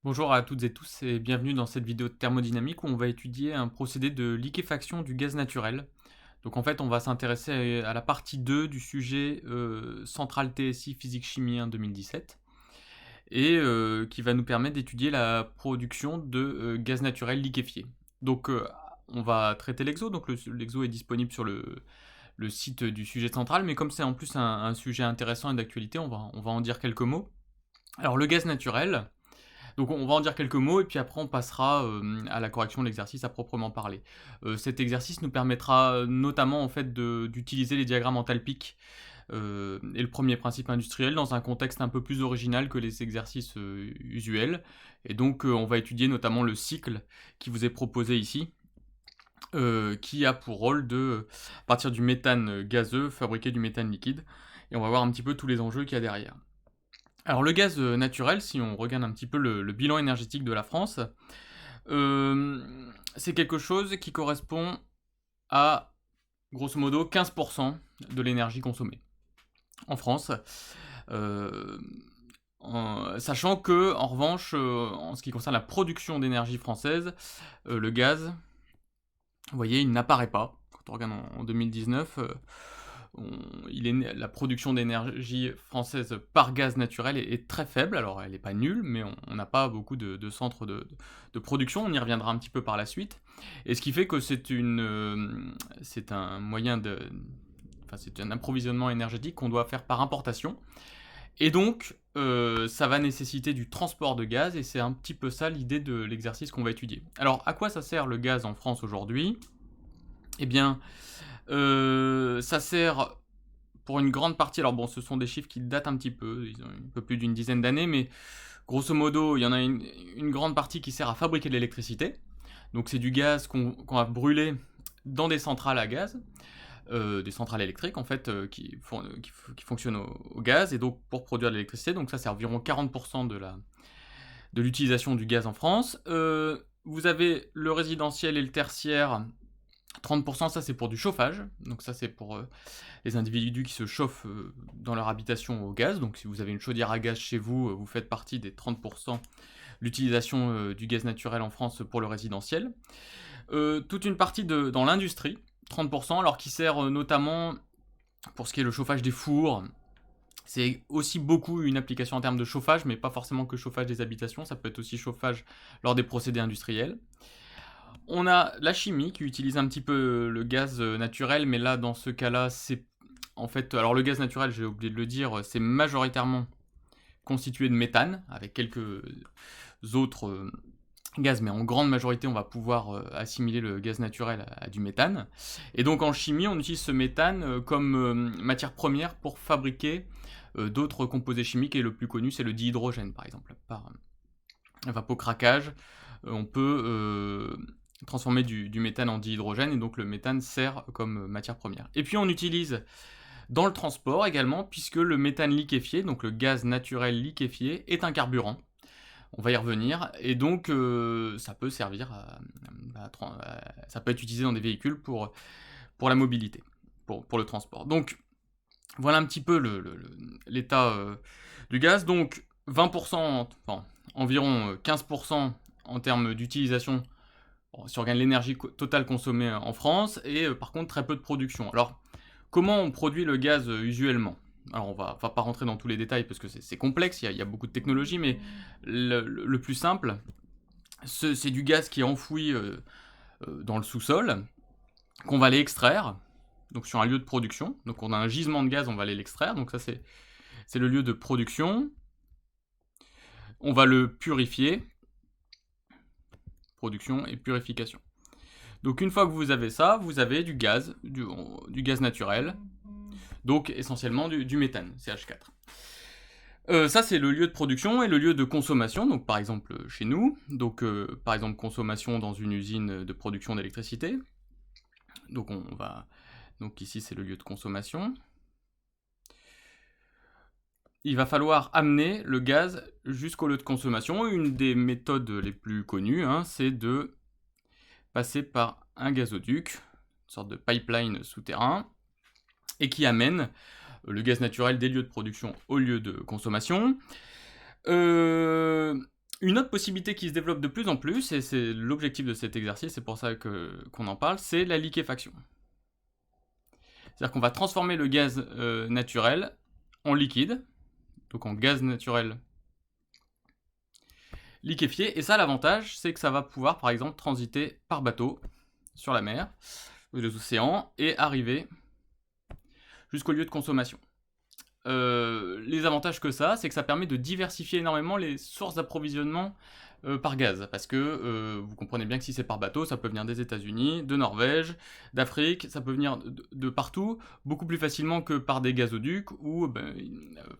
Bonjour à toutes et tous et bienvenue dans cette vidéo de thermodynamique où on va étudier un procédé de liquéfaction du gaz naturel. Donc en fait on va s'intéresser à la partie 2 du sujet Centrale TSI Physique-Chimie 1 2017 et qui va nous permettre d'étudier la production de gaz naturel liquéfié. Donc on va traiter l'exo, donc l'exo est disponible sur le site du sujet central, mais comme c'est en plus un sujet intéressant et d'actualité, on va en dire quelques mots. Alors le gaz naturel, donc on va en dire quelques mots et puis après on passera à la correction de l'exercice à proprement parler. Cet exercice nous permettra notamment en fait d'utiliser les diagrammes enthalpiques et le premier principe industriel dans un contexte un peu plus original que les exercices usuels. Et donc on va étudier notamment le cycle qui vous est proposé ici, qui a pour rôle de, à partir du méthane gazeux, fabriquer du méthane liquide. Et on va voir un petit peu tous les enjeux qu'il y a derrière. Alors le gaz naturel, si on regarde un petit peu le bilan énergétique de la France, c'est quelque chose qui correspond à, grosso modo, 15% de l'énergie consommée en France. Euh, Sachant que, en revanche, en ce qui concerne la production d'énergie française, le gaz, vous voyez, il n'apparaît pas. Quand on regarde en 2019, la production d'énergie française par gaz naturel est très faible. Alors elle n'est pas nulle, mais on n'a pas beaucoup de centres de production. On y reviendra un petit peu par la suite. Et ce qui fait que c'est un moyen enfin, c'est un approvisionnement énergétique qu'on doit faire par importation. Et donc, ça va nécessiter du transport de gaz, et c'est un petit peu ça l'idée de l'exercice qu'on va étudier. Alors, à quoi ça sert le gaz en France aujourd'hui? Eh bien, ça sert pour une grande partie, alors bon, ce sont des chiffres qui datent un petit peu, ils ont un peu plus d'une dizaine d'années, mais grosso modo, il y en a une grande partie qui sert à fabriquer de l'électricité. Donc c'est du gaz qu'on va brûler dans des centrales à gaz, des centrales électriques en fait, qui fonctionnent au gaz, et donc pour produire de l'électricité, donc ça c'est environ 40% de l'utilisation du gaz en France. Vous avez le résidentiel et le tertiaire. 30%, ça c'est pour du chauffage, donc ça c'est pour les individus qui se chauffent dans leur habitation au gaz. Donc si vous avez une chaudière à gaz chez vous, vous faites partie des 30% de l'utilisation du gaz naturel en France pour le résidentiel. Toute une partie dans l'industrie, 30%, alors qui sert notamment pour ce qui est le chauffage des fours. C'est aussi beaucoup une application en termes de chauffage, mais pas forcément que chauffage des habitations, ça peut être aussi chauffage lors des procédés industriels. On a la chimie qui utilise un petit peu le gaz naturel, mais là, dans ce cas-là, c'est en fait. Alors, le gaz naturel, j'ai oublié de le dire, c'est majoritairement constitué de méthane, avec quelques autres gaz, mais en grande majorité, on va pouvoir assimiler le gaz naturel à du méthane. Et donc, en chimie, on utilise ce méthane comme matière première pour fabriquer d'autres composés chimiques, et le plus connu, c'est le dihydrogène, par exemple. Par evapocraquage, on peut transformer du méthane en dihydrogène, et donc le méthane sert comme matière première. Et puis on utilise dans le transport également, puisque le méthane liquéfié, donc le gaz naturel liquéfié, est un carburant. On va y revenir, et donc ça peut servir ça peut être utilisé dans des véhicules pour la mobilité, pour le transport. Donc voilà un petit peu l'état du gaz. Donc 20%, enfin, environ 15% en termes d'utilisation, si on regarde l'énergie totale consommée en France, et par contre très peu de production. Alors, comment on produit le gaz usuellement? Alors, on va pas rentrer dans tous les détails parce que c'est complexe, il y a beaucoup de technologies, mais le plus simple, c'est du gaz qui est enfoui dans le sous-sol, qu'on va aller extraire, donc sur un lieu de production. Donc, on a un gisement de gaz, on va aller l'extraire, donc ça c'est le lieu de production. On va le purifier, production et purification. Donc une fois que vous avez ça, vous avez du gaz, du gaz naturel, donc essentiellement du méthane, CH4. Ça c'est le lieu de production, et le lieu de consommation, donc par exemple chez nous, donc par exemple consommation dans une usine de production d'électricité. Donc donc ici c'est le lieu de consommation. Il va falloir amener le gaz jusqu'au lieu de consommation. Une des méthodes les plus connues, c'est de passer par un gazoduc, une sorte de pipeline souterrain, et qui amène le gaz naturel des lieux de production au lieu de consommation. Une autre possibilité qui se développe de plus en plus, et c'est l'objectif de cet exercice, c'est pour ça qu'on en parle, c'est la liquéfaction. C'est-à-dire qu'on va transformer le gaz naturel en liquide, donc en gaz naturel liquéfié, et ça l'avantage c'est que ça va pouvoir par exemple transiter par bateau sur la mer ou les océans et arriver jusqu'au lieu de consommation. Les avantages que ça, c'est que ça permet de diversifier énormément les sources d'approvisionnement par gaz. Parce que vous comprenez bien que si c'est par bateau, ça peut venir des États-Unis, de Norvège, d'Afrique, ça peut venir de partout, beaucoup plus facilement que par des gazoducs où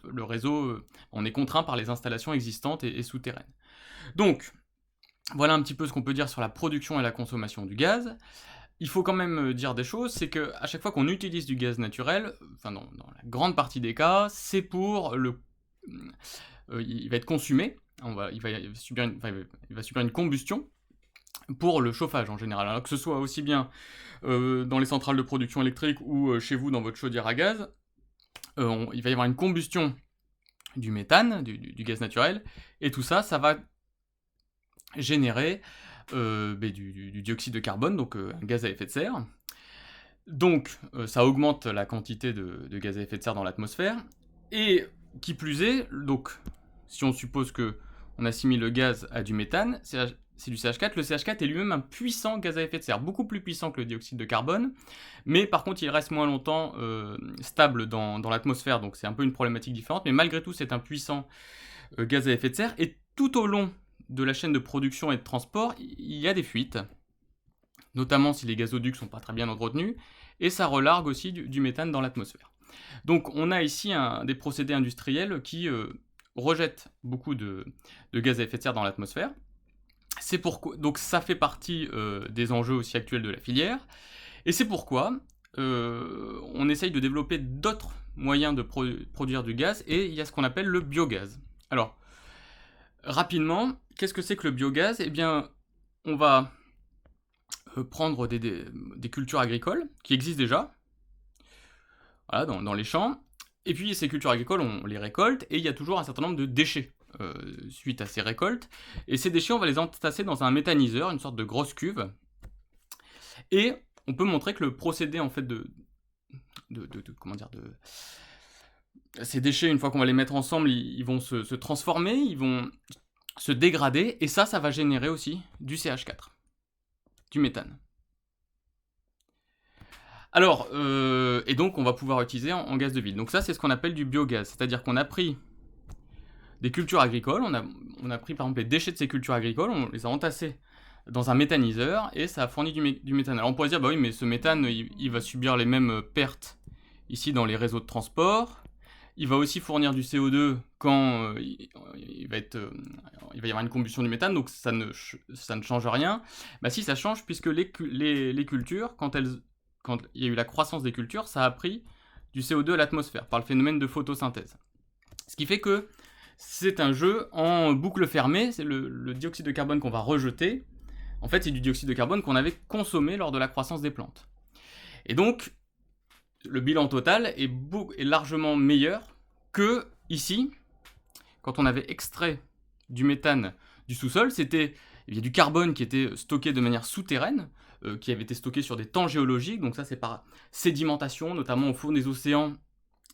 le réseau, on est contraint par les installations existantes et souterraines. Donc, voilà un petit peu ce qu'on peut dire sur la production et la consommation du gaz. Il faut quand même dire des choses, c'est qu'à chaque fois qu'on utilise du gaz naturel, enfin dans la grande partie des cas, c'est pour il va être consumé, il va subir une combustion pour le chauffage en général. Alors que ce soit aussi bien dans les centrales de production électrique ou chez vous dans votre chaudière à gaz, il va y avoir une combustion du méthane, du gaz naturel, et tout ça, ça va générer du dioxyde de carbone, donc un gaz à effet de serre. Donc ça augmente la quantité de gaz à effet de serre dans l'atmosphère, et qui plus est, donc si on suppose que on assimile le gaz à du méthane, c'est du CH4, le CH4 est lui-même un puissant gaz à effet de serre, beaucoup plus puissant que le dioxyde de carbone, mais par contre il reste moins longtemps stable dans l'atmosphère, donc c'est un peu une problématique différente, mais malgré tout c'est un puissant gaz à effet de serre, et tout au long de la chaîne de production et de transport, il y a des fuites, notamment si les gazoducs sont pas très bien entretenus, et ça relargue aussi du méthane dans l'atmosphère. Donc on a ici des procédés industriels qui rejettent beaucoup de gaz à effet de serre dans l'atmosphère. C'est pourquoi, donc ça fait partie des enjeux aussi actuels de la filière, et c'est pourquoi on essaye de développer d'autres moyens de produire du gaz, et il y a ce qu'on appelle le biogaz. Alors, rapidement, qu'est-ce que c'est que le biogaz ? Eh bien, on va prendre des cultures agricoles qui existent déjà, voilà, dans les champs, et puis ces cultures agricoles, on les récolte, et il y a toujours un certain nombre de déchets suite à ces récoltes, et ces déchets, on va les entasser dans un méthaniseur, une sorte de grosse cuve, et on peut montrer que le procédé en fait ces déchets, une fois qu'on va les mettre ensemble, ils vont se transformer, ils vont se dégrader, et ça va générer aussi du CH4, du méthane. Alors, et donc on va pouvoir utiliser en gaz de ville. Donc ça, c'est ce qu'on appelle du biogaz, c'est-à-dire qu'on a pris des cultures agricoles, on a pris par exemple les déchets de ces cultures agricoles, on les a entassés dans un méthaniseur, et ça a fourni du méthane. Alors on pourrait dire, bah oui, mais ce méthane, il va subir les mêmes pertes ici dans les réseaux de transport, il va aussi fournir du CO2 quand il va y avoir une combustion du méthane, donc ça ne change rien. Bah si, ça change, puisque les cultures, quand il y a eu la croissance des cultures, ça a pris du CO2 à l'atmosphère par le phénomène de photosynthèse. Ce qui fait que c'est un jeu en boucle fermée, c'est le dioxyde de carbone qu'on va rejeter. En fait, c'est du dioxyde de carbone qu'on avait consommé lors de la croissance des plantes. Et donc, le bilan total est largement meilleur que ici, quand on avait extrait du méthane du sous-sol, il y a du carbone qui était stocké de manière souterraine, qui avait été stocké sur des temps géologiques, donc ça c'est par sédimentation, notamment au fond des océans,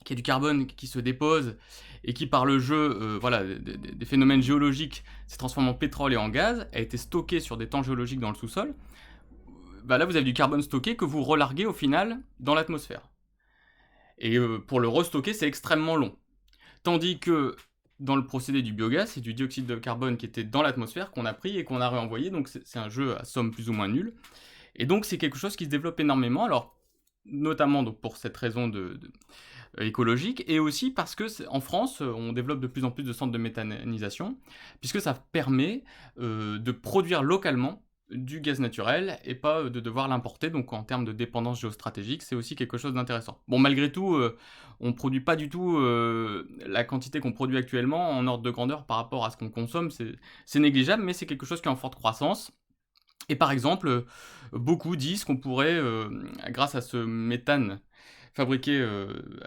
qu'il y a du carbone qui se dépose et qui par le jeu des phénomènes géologiques s'est transformé en pétrole et en gaz, a été stocké sur des temps géologiques dans le sous-sol. Bah là vous avez du carbone stocké que vous relarguez au final dans l'atmosphère. Et pour le restocker, c'est extrêmement long. Tandis que dans le procédé du biogaz, c'est du dioxyde de carbone qui était dans l'atmosphère qu'on a pris et qu'on a réenvoyé, donc c'est un jeu à somme plus ou moins nulle. Et donc c'est quelque chose qui se développe énormément, alors notamment donc, pour cette raison écologique, et aussi parce que en France, on développe de plus en plus de centres de méthanisation, puisque ça permet de produire localement du gaz naturel et pas de devoir l'importer, donc en termes de dépendance géostratégique, c'est aussi quelque chose d'intéressant. Bon, malgré tout, on ne produit pas du tout la quantité qu'on produit actuellement en ordre de grandeur par rapport à ce qu'on consomme, c'est négligeable, mais c'est quelque chose qui est en forte croissance. Et par exemple, beaucoup disent qu'on pourrait, grâce à ce méthane fabriqué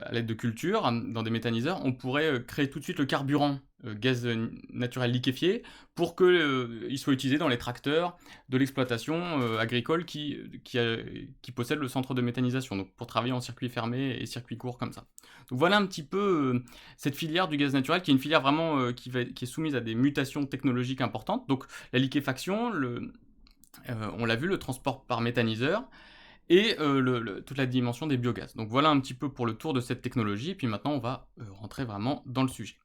à l'aide de cultures, dans des méthaniseurs, on pourrait créer tout de suite le carburant gaz naturel liquéfié pour qu'il soit utilisé dans les tracteurs de l'exploitation agricole qui possède le centre de méthanisation, donc pour travailler en circuit fermé et circuit court comme ça. Donc voilà un petit peu cette filière du gaz naturel qui est une filière vraiment qui est soumise à des mutations technologiques importantes. Donc la liquéfaction, on l'a vu, le transport par méthaniseur, et toute la dimension des biogaz. Donc voilà un petit peu pour le tour de cette technologie, et puis maintenant on va rentrer vraiment dans le sujet.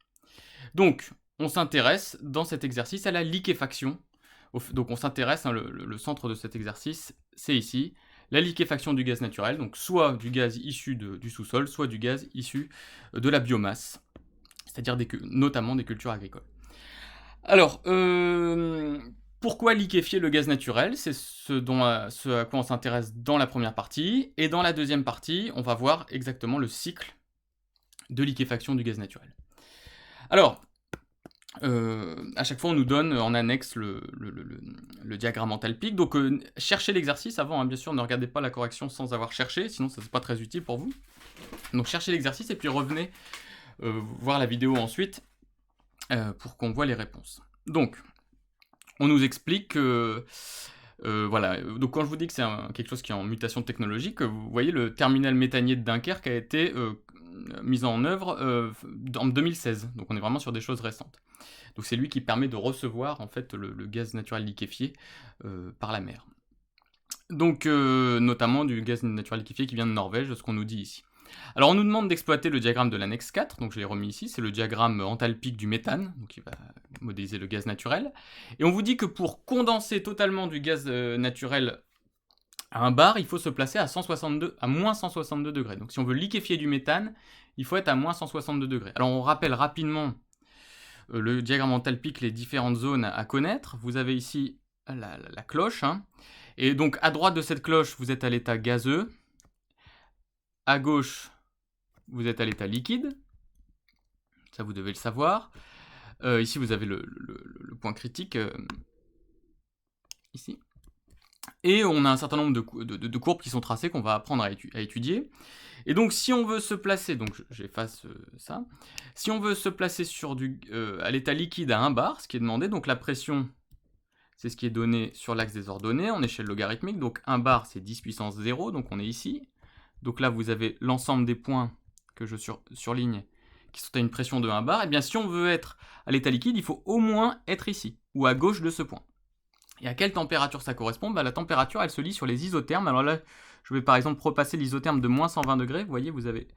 Donc on s'intéresse dans cet exercice à la liquéfaction. Donc on s'intéresse, le centre de cet exercice, c'est ici, la liquéfaction du gaz naturel, donc soit du gaz issu du sous-sol, soit du gaz issu de la biomasse, c'est-à-dire notamment des cultures agricoles. Alors, pourquoi liquéfier le gaz naturel? C'est ce à quoi on s'intéresse dans la première partie. Et dans la deuxième partie, on va voir exactement le cycle de liquéfaction du gaz naturel. Alors, à chaque fois, on nous donne en annexe le diagramme enthalpique. Donc, cherchez l'exercice avant, hein, bien sûr, ne regardez pas la correction sans avoir cherché, sinon ça n'est pas très utile pour vous. Donc, cherchez l'exercice et puis revenez voir la vidéo ensuite pour qu'on voit les réponses. Donc, on nous explique que, voilà, donc quand je vous dis que c'est quelque chose qui est en mutation technologique, vous voyez le terminal méthanier de Dunkerque a été mis en œuvre en 2016, donc on est vraiment sur des choses récentes. Donc c'est lui qui permet de recevoir en fait le gaz naturel liquéfié par la mer. Donc notamment du gaz naturel liquéfié qui vient de Norvège, de ce qu'on nous dit ici. Alors on nous demande d'exploiter le diagramme de l'annexe 4, donc je l'ai remis ici, c'est le diagramme enthalpique du méthane, donc il va modéliser le gaz naturel. Et on vous dit que pour condenser totalement du gaz naturel à un bar, il faut se placer à moins 162 degrés. Donc si on veut liquéfier du méthane, il faut être à moins 162 degrés. Alors on rappelle rapidement le diagramme enthalpique, les différentes zones à connaître. Vous avez ici la cloche, hein. Et donc à droite de cette cloche, vous êtes à l'état gazeux. À gauche, vous êtes à l'état liquide. Ça, vous devez le savoir. Ici, vous avez le point critique. Ici. Et on a un certain nombre de courbes qui sont tracées qu'on va apprendre à étudier. Et donc, si on veut se placer, donc j'efface ça. Si on veut se placer à l'état liquide à 1 bar, ce qui est demandé, donc la pression, c'est ce qui est donné sur l'axe des ordonnées en échelle logarithmique. Donc 1 bar, c'est 10 puissance 0, donc on est ici. Donc là, vous avez l'ensemble des points que je surligne qui sont à une pression de 1 bar. Et bien, si on veut être à l'état liquide, il faut au moins être ici, ou à gauche de ce point. Et à quelle température ça correspond? La température, elle se lit sur les isothermes. Alors là, je vais par exemple repasser l'isotherme de moins 120 degrés. Vous voyez, vous avez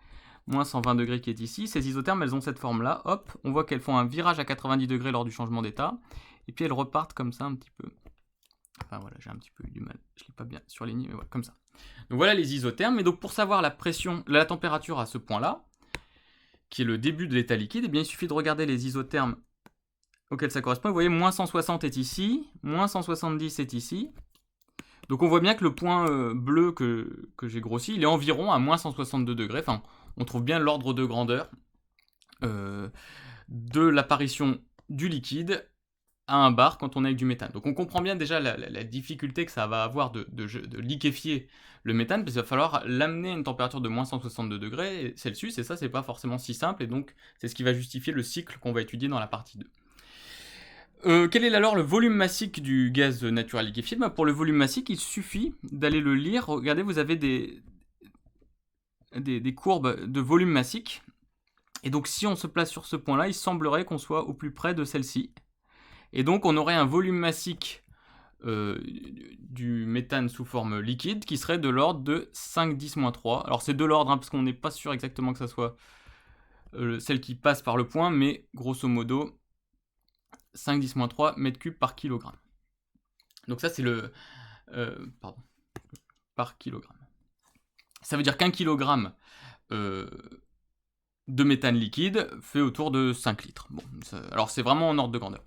moins 120 degrés qui est ici. Ces isothermes, elles ont cette forme-là. Hop, on voit qu'elles font un virage à 90 degrés lors du changement d'état. Et puis elles repartent comme ça un petit peu. Enfin voilà, j'ai un petit peu eu du mal. Je ne l'ai pas bien surligné, mais voilà, comme ça. Donc voilà les isothermes. Et donc pour savoir la température à ce point-là, qui est le début de l'état liquide, eh bien, il suffit de regarder les isothermes auxquels ça correspond. Vous voyez, moins 160 est ici, moins 170 est ici. Donc on voit bien que le point bleu que j'ai grossi, il est environ à moins 162 degrés. Enfin, on trouve bien l'ordre de grandeur de l'apparition du liquide à 1 bar quand on est avec du méthane. Donc on comprend bien déjà la difficulté que ça va avoir de liquéfier le méthane, parce qu'il va falloir l'amener à une température de moins 162 degrés Celsius, et ça c'est pas forcément si simple, et donc c'est ce qui va justifier le cycle qu'on va étudier dans la partie 2. Quel est alors le volume massique du gaz naturel liquéfié? Pour le volume massique, il suffit d'aller le lire. Regardez, vous avez des courbes de volume massique, et donc si on se place sur ce point-là, il semblerait qu'on soit au plus près de celle-ci. Et donc on aurait un volume massique du méthane sous forme liquide qui serait de l'ordre de 5-10-3. Alors c'est de l'ordre, hein, parce qu'on n'est pas sûr exactement que ça soit celle qui passe par le point, mais grosso modo 5-10-3 mètres cubes par kilogramme. Donc ça c'est par kilogramme. Ça veut dire qu'un kilogramme de méthane liquide fait autour de 5 litres. Bon, alors c'est vraiment en ordre de grandeur.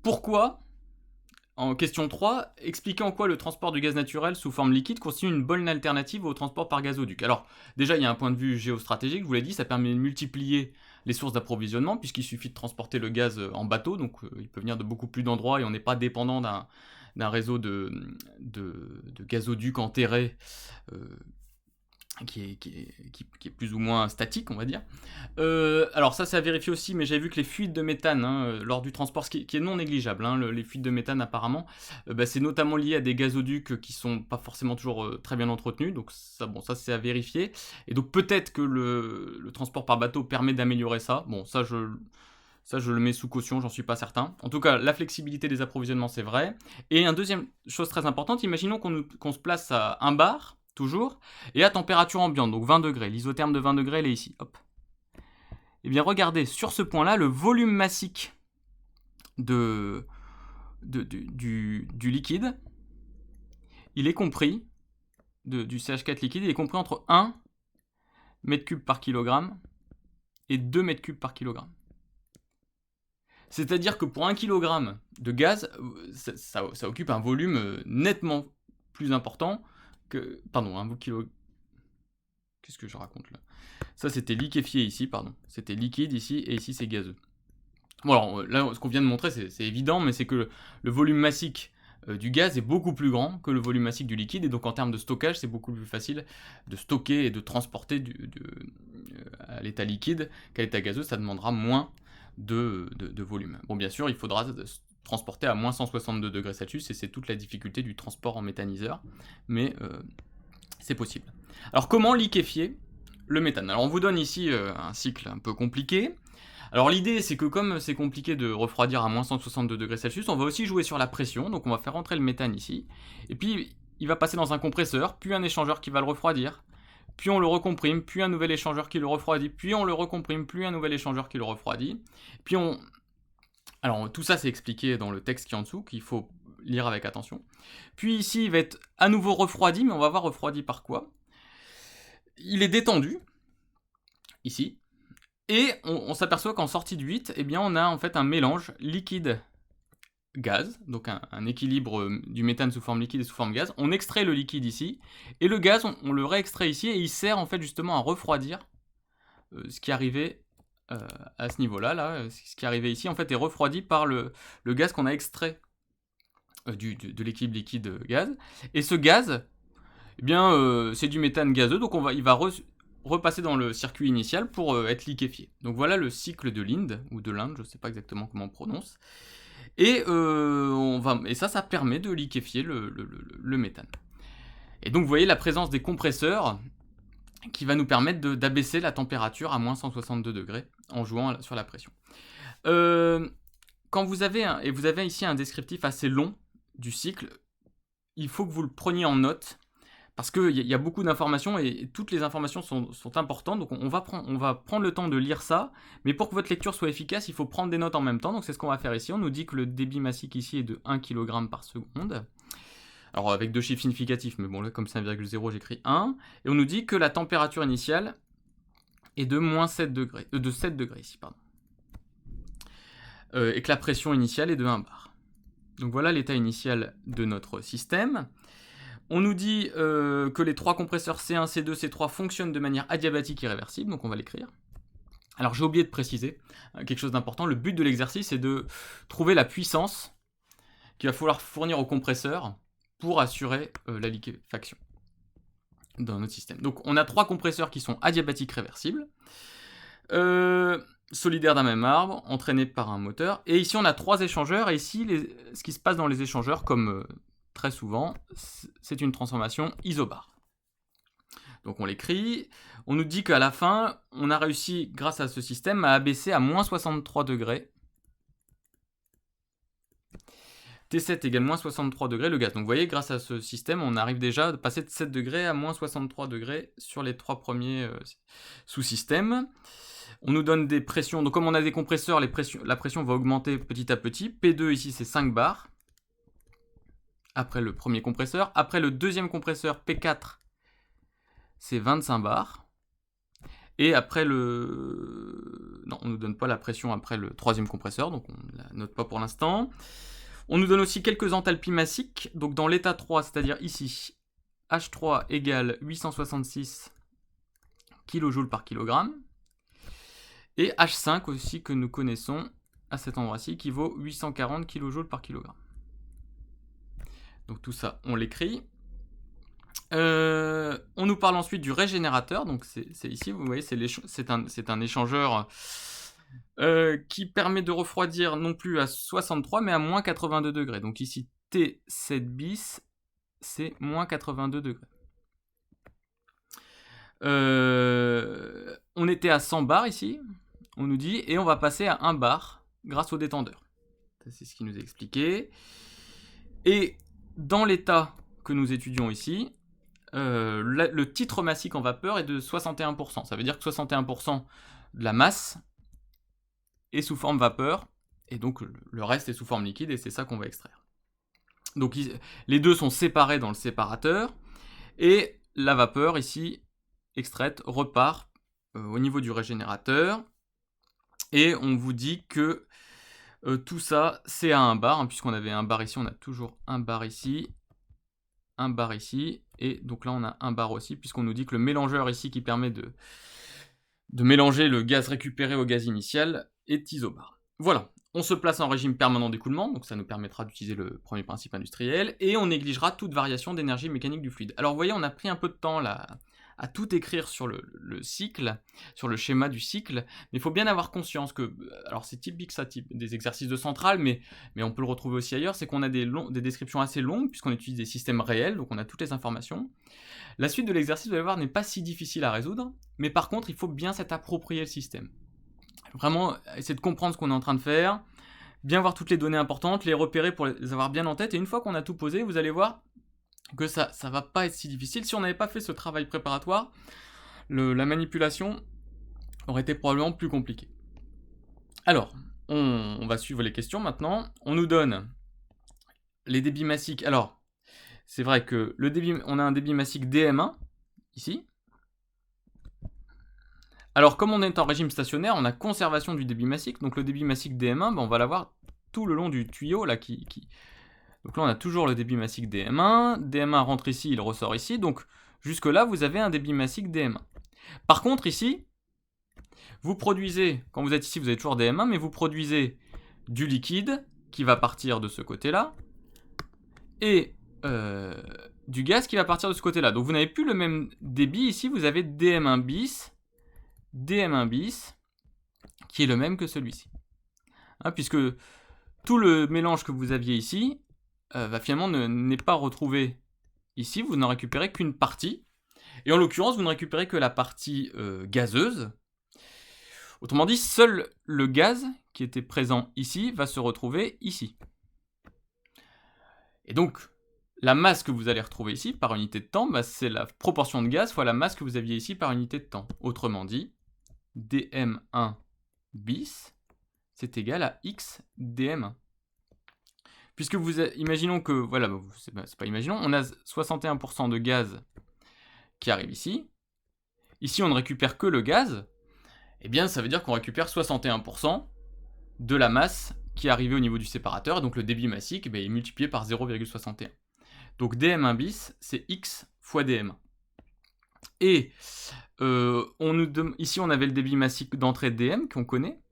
Pourquoi, en question 3, expliquer en quoi le transport du gaz naturel sous forme liquide constitue une bonne alternative au transport par gazoduc. Alors, déjà, il y a un point de vue géostratégique, je vous l'ai dit, ça permet de multiplier les sources d'approvisionnement, puisqu'il suffit de transporter le gaz en bateau, donc il peut venir de beaucoup plus d'endroits et on n'est pas dépendant d'un réseau de gazoducs enterrés, qui est plus ou moins statique, on va dire. Alors ça, c'est à vérifier aussi, mais j'avais vu que les fuites de méthane, hein, lors du transport, qui est non négligeable, hein, les fuites de méthane apparemment, c'est notamment lié à des gazoducs qui sont pas forcément toujours très bien entretenus, donc ça, bon, ça c'est à vérifier. Et donc peut-être que le transport par bateau permet d'améliorer ça. Bon, ça je le mets sous caution, j'en suis pas certain. En tout cas, la flexibilité des approvisionnements, c'est vrai. Et une deuxième chose très importante, imaginons qu'on se place à 1 bar, toujours, et à température ambiante, donc 20 degrés. L'isotherme de 20 degrés, elle est ici. Hop. Et bien regardez, sur ce point-là, le volume massique du liquide, il est compris, du CH4 liquide, il est compris entre 1 m3 par kilogramme et 2 m3 par kilogramme. C'est-à-dire que pour 1 kg de gaz, ça occupe un volume nettement plus important que... Pardon, 1 kg... Qu'est-ce que je raconte là? Ça, c'était liquéfié ici, pardon. C'était liquide ici, et ici, c'est gazeux. Bon, alors là, ce qu'on vient de montrer, c'est évident, mais c'est que le volume massique du gaz est beaucoup plus grand que le volume massique du liquide, et donc en termes de stockage, c'est beaucoup plus facile de stocker et de transporter à l'état liquide qu'à l'état gazeux. Ça demandera moins de volume. Bon, bien sûr, il faudra transporter à moins 162 degrés Celsius, et c'est toute la difficulté du transport en méthaniseur, mais c'est possible. Alors, comment liquéfier le méthane? Alors, on vous donne ici un cycle un peu compliqué. Alors, l'idée, c'est que comme c'est compliqué de refroidir à moins 162 degrés Celsius, on va aussi jouer sur la pression, donc on va faire entrer le méthane ici, et puis il va passer dans un compresseur, puis un échangeur qui va le refroidir, puis on le recomprime, puis un nouvel échangeur qui le refroidit, puis on le recomprime, puis un nouvel échangeur qui le refroidit, puis on... Alors tout ça c'est expliqué dans le texte qui est en dessous, qu'il faut lire avec attention. Puis ici il va être à nouveau refroidi, mais on va voir refroidi par quoi. Il est détendu, ici, et on s'aperçoit qu'en sortie de 8, eh bien on a en fait un mélange liquide gaz, donc un équilibre du méthane sous forme liquide et sous forme gaz. On extrait le liquide ici, et le gaz, on le réextrait ici, et il sert en fait justement à refroidir ce qui arrivait à ce niveau-là, là, ce qui arrivait ici, en fait, est refroidi par le gaz qu'on a extrait de l'équilibre liquide-gaz. Et ce gaz, eh bien, c'est du méthane gazeux, donc il va repasser dans le circuit initial pour être liquéfié. Donc voilà le cycle de Linde, ou de l'Inde, je ne sais pas exactement comment on prononce. Et, ça permet de liquéfier le méthane. Et donc vous voyez la présence des compresseurs qui va nous permettre d'abaisser la température à moins 162 degrés en jouant sur la pression. Quand vous avez ici un descriptif assez long du cycle, il faut que vous le preniez en note, parce qu'il y a beaucoup d'informations, et toutes les informations sont importantes, donc on va prendre le temps de lire ça, mais pour que votre lecture soit efficace, il faut prendre des notes en même temps, donc c'est ce qu'on va faire ici. On nous dit que le débit massique ici est de 1 kg par seconde, alors avec deux chiffres significatifs, mais bon là comme c'est 1,0 j'écris 1, et on nous dit que la température initiale est de moins 7 degrés, de 7 degrés ici, pardon, et que la pression initiale est de 1 bar. Donc voilà l'état initial de notre système. On nous dit que les trois compresseurs C1, C2, C3 fonctionnent de manière adiabatique irréversible, donc on va l'écrire. Alors j'ai oublié de préciser quelque chose d'important, le but de l'exercice est de trouver la puissance qu'il va falloir fournir au compresseur pour assurer la liquéfaction dans notre système. Donc on a trois compresseurs qui sont adiabatiques réversibles, solidaires d'un même arbre, entraînés par un moteur, et ici on a trois échangeurs, et ici ce qui se passe dans les échangeurs, comme très souvent, c'est une transformation isobar. Donc on l'écrit, on nous dit qu'à la fin, on a réussi, grâce à ce système, à abaisser à moins 63 degrés. T7 égale moins 63 degrés le gaz. Donc vous voyez, grâce à ce système, on arrive déjà à passer de 7 degrés à moins 63 degrés sur les trois premiers sous-systèmes. On nous donne des pressions, donc comme on a des compresseurs, la pression va augmenter petit à petit. P2 ici c'est 5 bars, après le premier compresseur. Après le deuxième compresseur, P4, c'est 25 bars. Et après non, on ne nous donne pas la pression après le troisième compresseur, donc on ne la note pas pour l'instant. On nous donne aussi quelques enthalpies massiques. Donc dans l'état 3, c'est-à-dire ici, H3 égale 866 kJ par kilogramme. Et H5 aussi, que nous connaissons à cet endroit-ci, qui vaut 840 kJ par kilogramme. Donc tout ça, on l'écrit. On nous parle ensuite du régénérateur, donc c'est ici, vous voyez, c'est un échangeur qui permet de refroidir non plus à 63, mais à moins 82 degrés. Donc ici, T7 bis, c'est moins 82 degrés. On était à 100 bars ici, on nous dit, et on va passer à 1 bar grâce au détendeur. C'est ce qui nous est expliqué. Et dans l'état que nous étudions ici, le titre massique en vapeur est de 61%. Ça veut dire que 61% de la masse est sous forme vapeur, et donc le reste est sous forme liquide, et c'est ça qu'on va extraire. Donc les deux sont séparés dans le séparateur, et la vapeur ici extraite repart au niveau du régénérateur, et on vous dit que tout ça c'est à 1 bar, hein, puisqu'on avait 1 bar ici, on a toujours 1 bar ici, 1 bar ici, et donc là on a 1 bar aussi, puisqu'on nous dit que le mélangeur ici qui permet de mélanger le gaz récupéré au gaz initial est isobar. Voilà, on se place en régime permanent d'écoulement, donc ça nous permettra d'utiliser le premier principe industriel, et on négligera toute variation d'énergie mécanique du fluide. Alors vous voyez, on a pris un peu de temps là à tout écrire sur le cycle, sur le schéma du cycle, mais il faut bien avoir conscience que, alors c'est typique ça, des exercices de centrale, mais on peut le retrouver aussi ailleurs, c'est qu'on a des descriptions assez longues, puisqu'on utilise des systèmes réels, donc on a toutes les informations. La suite de l'exercice, vous allez voir, n'est pas si difficile à résoudre, mais par contre, il faut bien s'approprier le système. Vraiment, essayer de comprendre ce qu'on est en train de faire, bien voir toutes les données importantes, les repérer pour les avoir bien en tête, et une fois qu'on a tout posé, vous allez voir que ça va pas être si difficile. Si on n'avait pas fait ce travail préparatoire, la manipulation aurait été probablement plus compliquée. Alors, on va suivre les questions maintenant. On nous donne les débits massiques. Alors, c'est vrai que on a un débit massique DM1, ici. Alors, comme on est en régime stationnaire, on a conservation du débit massique. Donc, le débit massique DM1, on va l'avoir tout le long du tuyau, là, Donc là, on a toujours le débit massique DM1. DM1 rentre ici, il ressort ici. Donc, jusque-là, vous avez un débit massique DM1. Par contre, ici, vous produisez, quand vous êtes ici, vous avez toujours DM1, mais vous produisez du liquide qui va partir de ce côté-là, et du gaz qui va partir de ce côté-là. Donc, vous n'avez plus le même débit ici, vous avez DM1 bis, qui est le même que celui-ci. Hein, puisque tout le mélange que vous aviez ici, finalement n'est pas retrouvé ici, vous n'en récupérez qu'une partie, et en l'occurrence vous ne récupérez que la partie gazeuse. Autrement dit, seul le gaz qui était présent ici va se retrouver ici. Et donc, la masse que vous allez retrouver ici par unité de temps, c'est la proportion de gaz fois la masse que vous aviez ici par unité de temps. Autrement dit, dm1 bis, c'est égal à x dm1. Puisque imaginons que, voilà, c'est pas imaginons, on a 61% de gaz qui arrive ici. Ici, on ne récupère que le gaz. Eh bien, ça veut dire qu'on récupère 61% de la masse qui est arrivée au niveau du séparateur. Donc, le débit massique est multiplié par 0,61. Donc, dm1 bis, c'est x fois dm1. Et ici, on avait le débit massique d'entrée dm qu'on connaît.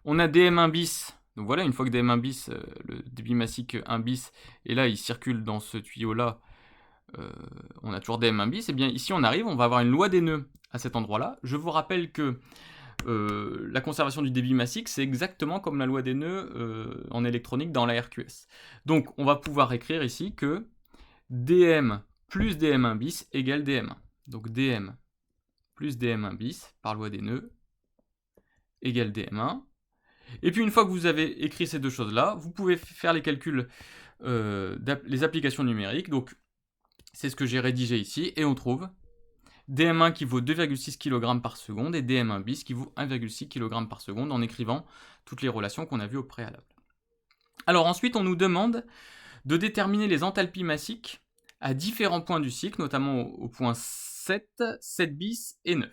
On a dm1 bis. Donc voilà, une fois que dm1 bis, le débit massique 1 bis, et là il circule dans ce tuyau-là, on a toujours dm1 bis, et bien ici on arrive, on va avoir une loi des nœuds à cet endroit-là. Je vous rappelle que la conservation du débit massique, c'est exactement comme la loi des nœuds en électronique dans la RQS. Donc on va pouvoir écrire ici que dm plus dm1 bis égale dm1. Donc dm plus dm1 bis par loi des nœuds égale dm1. Et puis une fois que vous avez écrit ces deux choses-là, vous pouvez faire les calculs, les applications numériques. Donc c'est ce que j'ai rédigé ici, et on trouve dm1 qui vaut 2,6 kg par seconde et dm1 bis qui vaut 1,6 kg par seconde, en écrivant toutes les relations qu'on a vues au préalable. Alors ensuite, on nous demande de déterminer les enthalpies massiques à différents points du cycle, notamment au point 7, 7 bis et 9.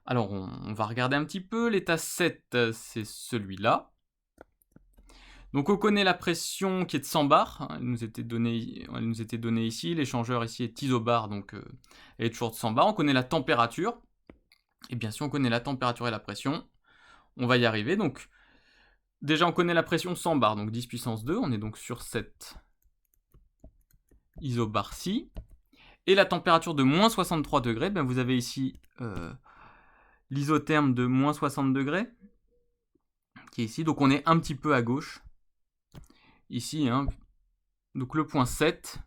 Alors, on va regarder un petit peu. L'état 7, c'est celui-là. Donc, on connaît la pression qui est de 100 bars. Elle nous était donnée ici. L'échangeur ici est isobar, donc elle est toujours de 100 bars. On connaît la température. Et bien, si on connaît la température et la pression, on va y arriver. Donc, déjà, on connaît la pression 100 bars, donc 10 puissance 2. On est donc sur cette isobar-ci. Et la température de moins 63 degrés, ben vous avez ici l'isotherme de moins 60 degrés, qui est ici. Donc on est un petit peu à gauche, ici. Hein. Donc le point 7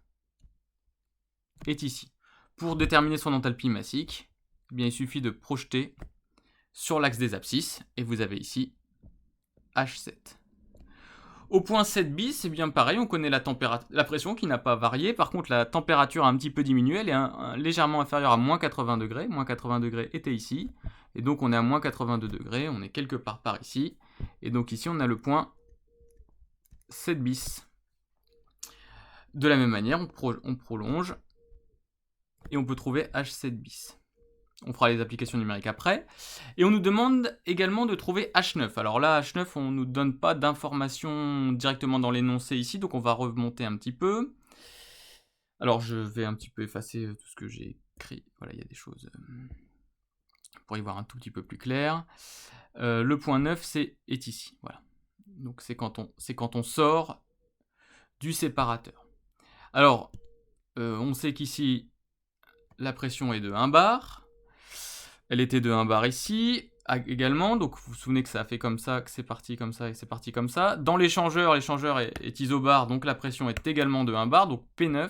est ici. Pour déterminer son enthalpie massique, eh bien, il suffit de projeter sur l'axe des abscisses, et vous avez ici H7. Au point 7 bis, c'est bien pareil, on connaît la pression qui n'a pas varié. Par contre, la température a un petit peu diminué, elle est légèrement inférieure à moins 80 degrés. Moins 80 degrés était ici. Et donc, on est à moins 82 degrés, on est quelque part par ici. Et donc ici, on a le point 7 bis. De la même manière, on prolonge et on peut trouver H7 bis. On fera les applications numériques après. Et on nous demande également de trouver H9. Alors là, H9, on ne nous donne pas d'informations directement dans l'énoncé ici, donc on va remonter un petit peu. Alors je vais un petit peu effacer tout ce que j'ai écrit. Voilà, il y a des choses pour y voir un tout petit peu plus clair. Le point 9 est ici. Voilà. Donc c'est quand on sort du séparateur. Alors, on sait qu'ici, la pression est de 1 bar. Elle était de 1 bar ici, également, donc vous vous souvenez que ça a fait comme ça, que c'est parti comme ça et c'est parti comme ça. Dans l'échangeur est isobar, donc la pression est également de 1 bar, donc P9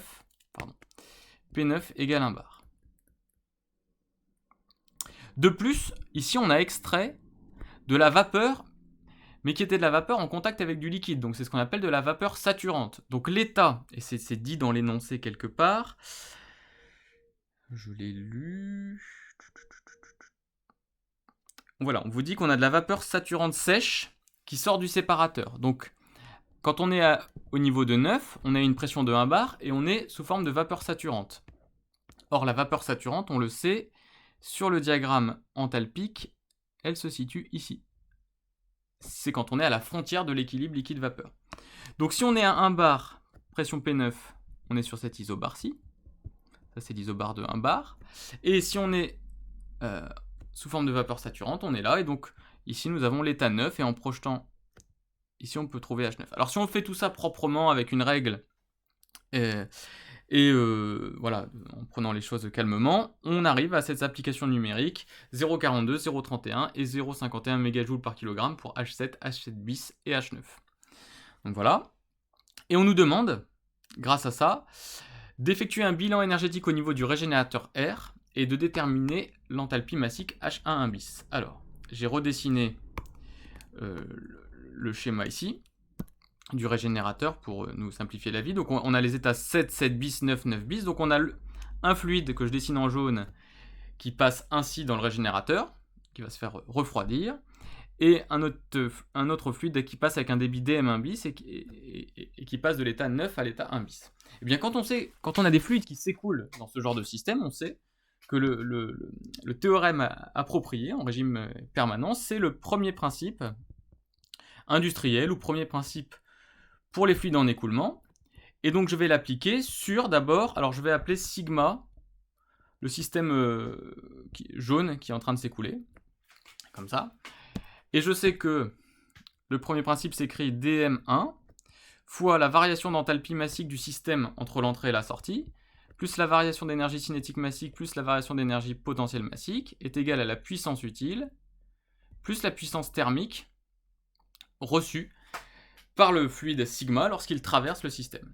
égale 1 bar. De plus, ici on a extrait de la vapeur, mais qui était de la vapeur en contact avec du liquide, donc c'est ce qu'on appelle de la vapeur saturante. Donc l'état, et c'est dit dans l'énoncé quelque part, je l'ai lu... Voilà, on vous dit qu'on a de la vapeur saturante sèche qui sort du séparateur. Donc, quand on est au niveau de 9, on a une pression de 1 bar et on est sous forme de vapeur saturante. Or, la vapeur saturante, on le sait, sur le diagramme enthalpique, elle se situe ici. C'est quand on est à la frontière de l'équilibre liquide-vapeur. Donc, si on est à 1 bar, pression P9, on est sur cette isobar-ci. Ça, c'est l'isobar de 1 bar. Et si on est sous forme de vapeur saturante, on est là, et donc ici nous avons l'état 9, et en projetant, ici on peut trouver H9. Alors si on fait tout ça proprement avec une règle, voilà, en prenant les choses calmement, on arrive à cette application numérique 0,42, 0,31 et 0,51 MJ par kg pour H7, H7 bis et H9. Donc voilà. Et on nous demande, grâce à ça, d'effectuer un bilan énergétique au niveau du régénérateur R, et de déterminer l'enthalpie massique H11 bis. Alors, j'ai redessiné le schéma ici, du régénérateur pour nous simplifier la vie. Donc on a les états 7, 7 bis, 9, 9 bis. Donc on a un fluide que je dessine en jaune qui passe ainsi dans le régénérateur, qui va se faire refroidir, et un autre fluide qui passe avec un débit dm1 bis et qui passe de l'état 9 à l'état 1 bis. Et bien quand on a des fluides qui s'écoulent dans ce genre de système, on sait que le théorème approprié en régime permanent, c'est le premier principe industriel ou premier principe pour les fluides en écoulement. Et donc je vais l'appliquer sur d'abord, alors je vais appeler sigma, le système jaune qui est en train de s'écouler, comme ça. Et je sais que le premier principe s'écrit dm1 fois la variation d'enthalpie massique du système entre l'entrée et la sortie, plus la variation d'énergie cinétique massique, plus la variation d'énergie potentielle massique, est égale à la puissance utile, plus la puissance thermique reçue par le fluide sigma lorsqu'il traverse le système.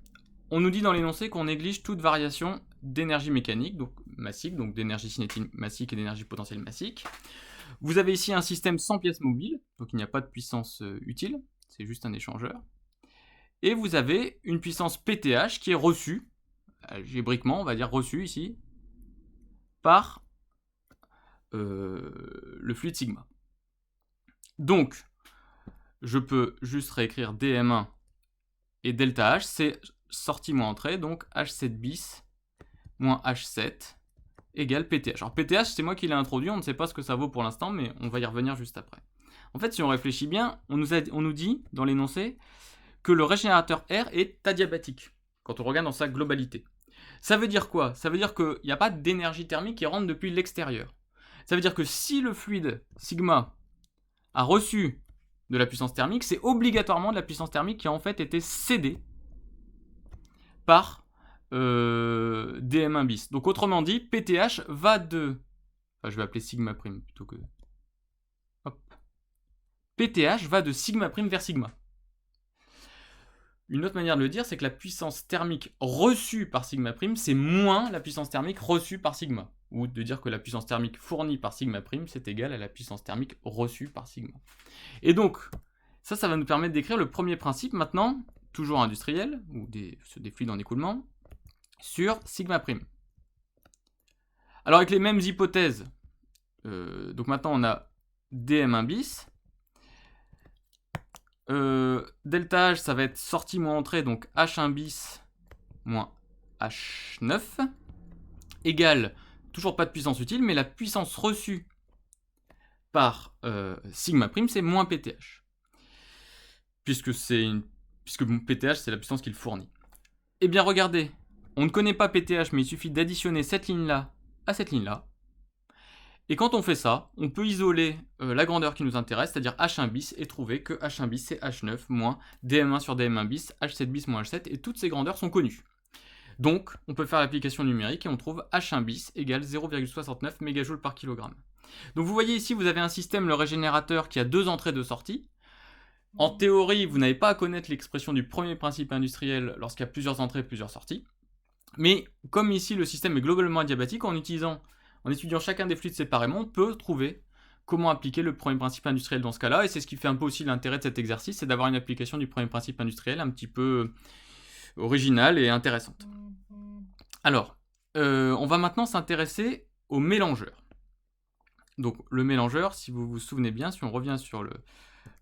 On nous dit dans l'énoncé qu'on néglige toute variation d'énergie mécanique, donc massique, donc d'énergie cinétique massique et d'énergie potentielle massique. Vous avez ici un système sans pièces mobiles, donc il n'y a pas de puissance utile, c'est juste un échangeur. Et vous avez une puissance PTH qui est reçue, algébriquement, on va dire reçue ici, par le fluide sigma. Donc, je peux juste réécrire dm1 et delta H, c'est sortie moins entrée, donc H7 bis moins H7 égale PTH. Alors PTH, c'est moi qui l'ai introduit, on ne sait pas ce que ça vaut pour l'instant, mais on va y revenir juste après. En fait, si on réfléchit bien, on nous dit, dans l'énoncé, que le régénérateur R est adiabatique, quand on regarde dans sa globalité. Ça veut dire quoi? Ça veut dire qu'il n'y a pas d'énergie thermique qui rentre depuis l'extérieur. Ça veut dire que si le fluide sigma a reçu de la puissance thermique, c'est obligatoirement de la puissance thermique qui a en fait été cédée par dm1 bis. Donc autrement dit, PTH va de... Enfin, je vais appeler sigma prime plutôt que... Hop. PTH va de sigma prime vers sigma. Une autre manière de le dire, c'est que la puissance thermique reçue par sigma prime, c'est moins la puissance thermique reçue par sigma. Ou de dire que la puissance thermique fournie par sigma prime, c'est égal à la puissance thermique reçue par sigma. Et donc, ça va nous permettre d'écrire le premier principe maintenant, toujours industriel, ou des fluides en écoulement, sur sigma prime. Alors avec les mêmes hypothèses, donc maintenant on a dm1 bis, delta H, ça va être sortie moins entrée, donc H1 bis moins H9, égale, toujours pas de puissance utile, mais la puissance reçue par sigma prime, c'est moins PTH. Puisque PTH, c'est la puissance qu'il fournit. Eh bien, regardez, on ne connaît pas PTH, mais il suffit d'additionner cette ligne-là à cette ligne-là. Et quand on fait ça, on peut isoler la grandeur qui nous intéresse, c'est-à-dire H1 bis, et trouver que H1 bis c'est H9 moins DM1 sur DM1 bis, H7 bis moins H7, et toutes ces grandeurs sont connues. Donc, on peut faire l'application numérique et on trouve H1 bis égale 0,69 MJ par kg. Donc vous voyez ici, vous avez un système, le régénérateur, qui a 2 entrées, 2 sorties. En théorie, vous n'avez pas à connaître l'expression du premier principe industriel lorsqu'il y a plusieurs entrées, plusieurs sorties. Mais comme ici, le système est globalement adiabatique, en étudiant chacun des fluides séparément, on peut trouver comment appliquer le premier principe industriel dans ce cas-là, et c'est ce qui fait un peu aussi l'intérêt de cet exercice, c'est d'avoir une application du premier principe industriel un petit peu originale et intéressante. Alors, on va maintenant s'intéresser au mélangeur. Donc le mélangeur, si vous vous souvenez bien, si on revient sur le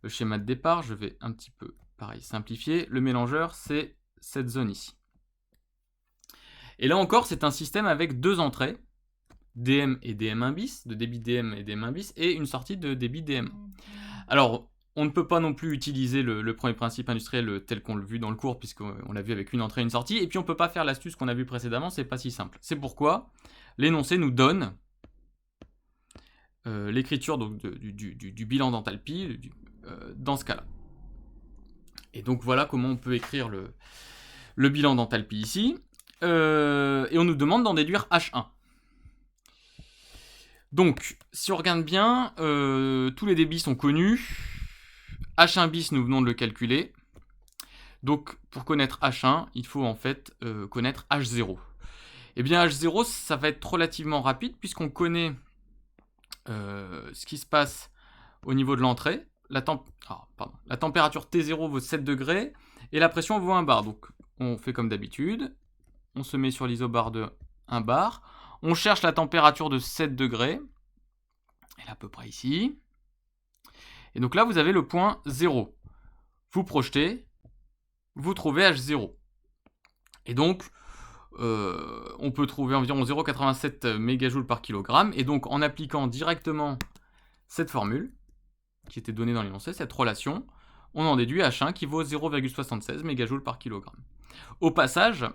schéma de départ, je vais un petit peu, pareil, simplifier. Le mélangeur, c'est cette zone ici. Et là encore, c'est un système avec 2 entrées, DM et DM1 bis, de débit DM et DM1 bis, et une sortie de débit DM. Alors, on ne peut pas non plus utiliser le premier principe industriel tel qu'on l'a vu dans le cours, puisqu'on l'a vu avec une entrée et une sortie, et puis on ne peut pas faire l'astuce qu'on a vue précédemment, c'est pas si simple. C'est pourquoi l'énoncé nous donne l'écriture du bilan d'enthalpie dans ce cas-là. Et donc voilà comment on peut écrire le bilan d'enthalpie ici. Et on nous demande d'en déduire H1. Donc, si on regarde bien, tous les débits sont connus. H1 bis, nous venons de le calculer. Donc, pour connaître H1, il faut en fait connaître H0. Et bien, H0, ça va être relativement rapide, puisqu'on connaît ce qui se passe au niveau de l'entrée. La température T0 vaut 7 degrés, et la pression vaut 1 bar. Donc, on fait comme d'habitude. On se met sur l'isobar de 1 bar. On cherche la température de 7 degrés. Elle est à peu près ici. Et donc là, vous avez le point 0. Vous projetez, vous trouvez H0. Et donc, on peut trouver environ 0,87 MJ par kg. Et donc, en appliquant directement cette formule, qui était donnée dans l'énoncé, cette relation, on en déduit H1 qui vaut 0,76 MJ par kg. Au passage,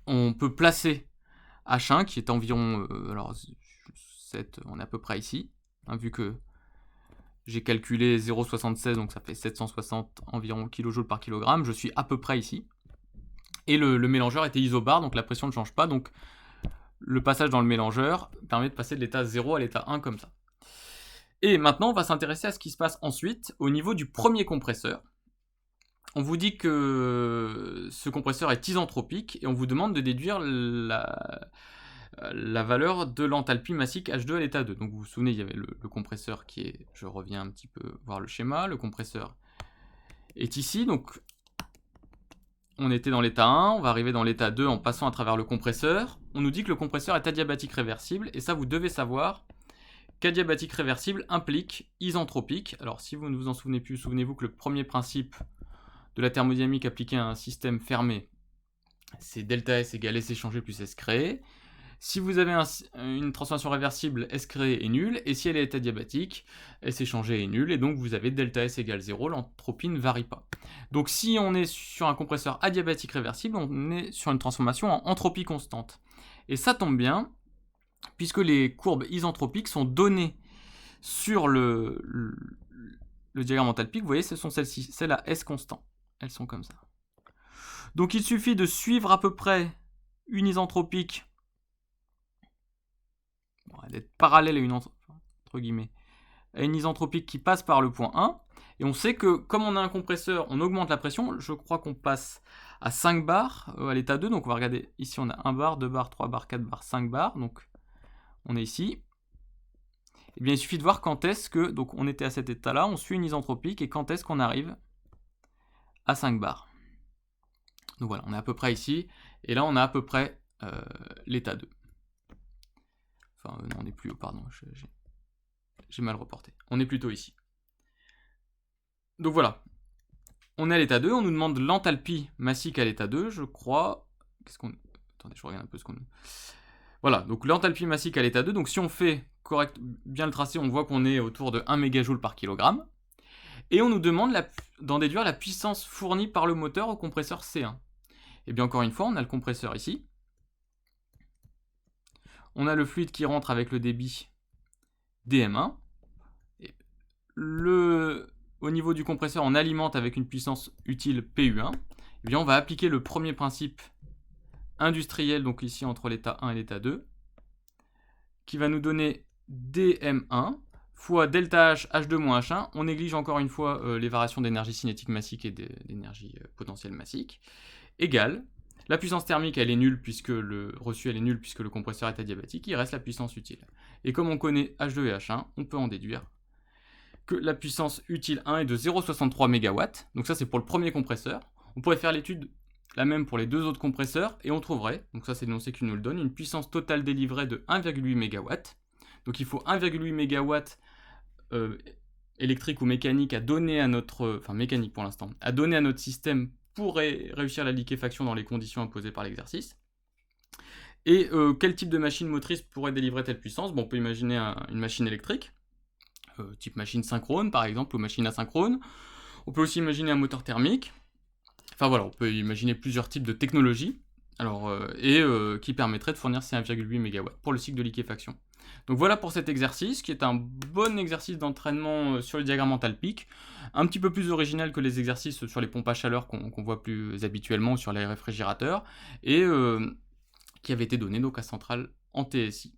on peut placer H1 qui est environ, alors 7, on est à peu près ici, hein, vu que j'ai calculé 0,76, donc ça fait 760 environ kJ par kg, je suis à peu près ici. Et le mélangeur était isobar, donc la pression ne change pas, donc le passage dans le mélangeur permet de passer de l'état 0 à l'état 1 comme ça. Et maintenant, on va s'intéresser à ce qui se passe ensuite au niveau du premier compresseur. On vous dit que ce compresseur est isentropique et on vous demande de déduire la valeur de l'enthalpie massique H2 à l'état 2. Donc vous vous souvenez, il y avait le compresseur qui est... Je reviens un petit peu voir le schéma. Le compresseur est ici. Donc on était dans l'état 1, on va arriver dans l'état 2 en passant à travers le compresseur. On nous dit que le compresseur est adiabatique réversible. Et ça, vous devez savoir qu'adiabatique réversible implique isentropique. Alors si vous ne vous en souvenez plus, souvenez-vous que le premier principe de la thermodynamique appliquée à un système fermé, c'est delta S égale S échangé plus S créé. Si vous avez une transformation réversible, S créé est nul, et si elle est adiabatique, S échangé est nul, et donc vous avez delta S égale 0, l'entropie ne varie pas. Donc si on est sur un compresseur adiabatique réversible, on est sur une transformation en entropie constante. Et ça tombe bien, puisque les courbes isentropiques sont données sur le diagramme enthalpique. Vous voyez, ce sont celles-ci, celles à S constant. Elles sont comme ça. Donc il suffit de suivre à peu près une isentropique, bon, elle est parallèle à une entre guillemets, à une isentropique qui passe par le point 1. Et on sait que comme on a un compresseur, on augmente la pression. Je crois qu'on passe à 5 bars à l'état 2. Donc on va regarder, ici on a 1 bar, 2 bars, 3 bars, 4 bars, 5 bars. Donc on est ici. Et bien il suffit de voir quand est-ce que, donc on était à cet état-là, on suit une isentropique et quand est-ce qu'on arrive à 5 bars. Donc voilà, on est à peu près ici. Et là on a à peu près l'état 2. Enfin non, on n'est plus haut, pardon, j'ai mal reporté. On est plutôt ici. Donc voilà, on est à l'état 2, on nous demande l'enthalpie massique à l'état 2, je crois. Qu'est-ce qu'on... Attendez, je regarde un peu ce qu'on... Voilà, donc l'enthalpie massique à l'état 2, donc si on fait bien le tracé, on voit qu'on est autour de 1 mégajoule par kilogramme. Et on nous demande d'en déduire la puissance fournie par le moteur au compresseur C1. Et bien encore une fois, on a le compresseur ici. On a le fluide qui rentre avec le débit dm1. Et au niveau du compresseur, on alimente avec une puissance utile PU1. Et bien on va appliquer le premier principe industriel, donc ici entre l'état 1 et l'état 2, qui va nous donner dm1 fois delta H, H2-H1. On néglige encore une fois les variations d'énergie cinétique massique et d'énergie potentielle massique, égale la puissance thermique, elle est nulle puisque le reçu elle est nulle puisque le compresseur est adiabatique, il reste la puissance utile. Et comme on connaît H2 et H1, on peut en déduire que la puissance utile 1 est de 0,63 MW. Donc ça c'est pour le premier compresseur. On pourrait faire l'étude la même pour les deux autres compresseurs et on trouverait, donc ça c'est l'énoncé qui nous le donne, une puissance totale délivrée de 1,8 MW. Donc il faut 1,8 MW électrique ou mécanique à donner à notre, enfin mécanique pour l'instant, à donner à notre système pour réussir la liquéfaction dans les conditions imposées par l'exercice. Et quel type de machine motrice pourrait délivrer telle puissance? Bon, on peut imaginer une machine électrique, type machine synchrone par exemple, ou machine asynchrone. On peut aussi imaginer un moteur thermique. Enfin voilà, on peut imaginer plusieurs types de technologies, qui permettraient de fournir ces 1,8 MW pour le cycle de liquéfaction. Donc voilà pour cet exercice, qui est un bon exercice d'entraînement sur le diagramme enthalpique, un petit peu plus original que les exercices sur les pompes à chaleur qu'on voit plus habituellement sur les réfrigérateurs, et qui avait été donné donc à Centrale en TSI.